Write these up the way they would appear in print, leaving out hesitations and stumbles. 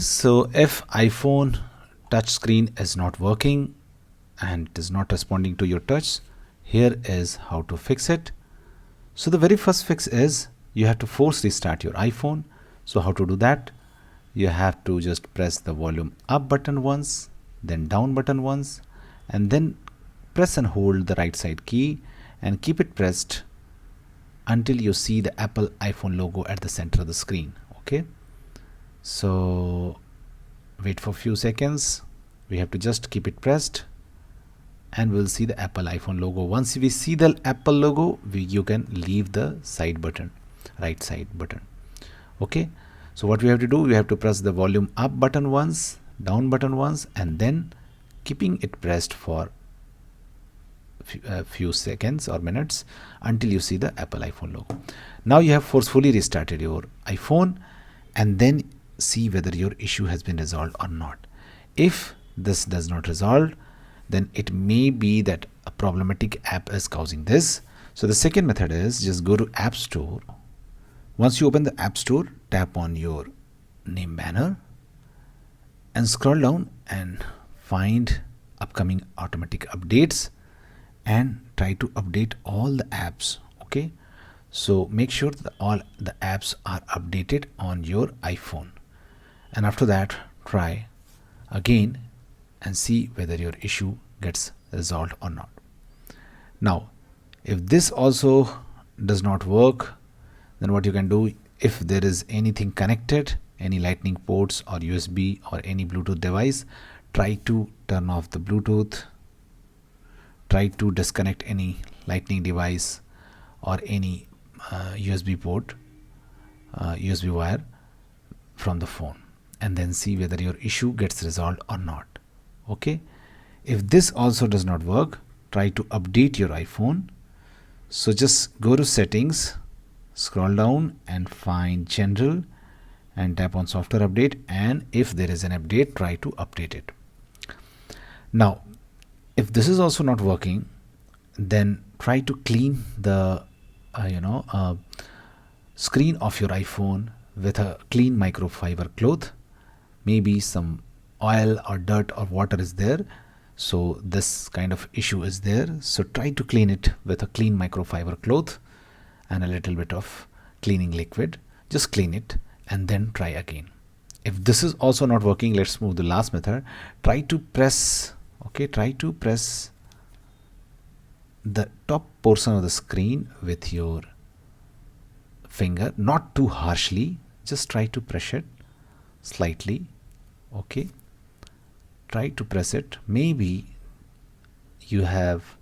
So if iPhone touch screen is not working and it is not responding to your touch, here is how to fix it. So the very first fix is you have to force restart your iPhone. So how to do that? You have to just press the volume up button once, then down button once, and then press and hold the right side key and keep it pressed until you see the Apple iPhone logo at the center of the screen. Okay, so wait for a few seconds. We have to just keep it pressed and we'll see the Apple iPhone logo. Once we see the Apple logo, you can leave the side button, right side button. Okay, so what we have to do, we have to press the volume up button once, down button once, and then keeping it pressed for a few seconds or minutes until you see the Apple iPhone logo. Now you have forcefully restarted your iPhone and then see whether your issue has been resolved or not. If this does not resolve, then it may be that a problematic app is causing this. So the second method is just go to App Store. Once you open the App Store, tap on your name banner and scroll down and find upcoming automatic updates and try to update all the apps. Okay, so make sure that all the apps are updated on your iPhone, and after that try again and see whether your issue gets resolved or not. Now if this also does not work, then what you can do, if there is anything connected, any lightning ports or USB or any Bluetooth device, try to turn off the Bluetooth, try to disconnect any lightning device or any USB port, USB wire from the phone, and then see whether your issue gets resolved or not. Okay, if this also does not work, try to update your iPhone. So just go to settings, scroll down and find general and tap on software update, and if there is an update, try to update it. Now if this is also not working, then try to clean the screen of your iPhone with a clean microfiber cloth. Maybe some oil or dirt or water is there, so this kind of issue is there. So try to clean it with a clean microfiber cloth and a little bit of cleaning liquid. Just clean it and then try again. If this is also not working, let's move the last method. Try to press the top portion of the screen with your finger, not too harshly, just try to press it slightly. Okay, try to press it. Maybe you have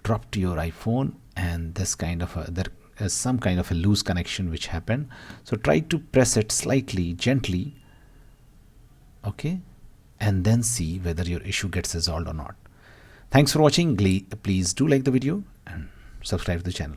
dropped your iPhone and this kind of there is some kind of a loose connection which happened. So try to press it slightly, gently. Okay, and then see whether your issue gets resolved or not. Thanks for watching. Please do like the video and subscribe to the channel.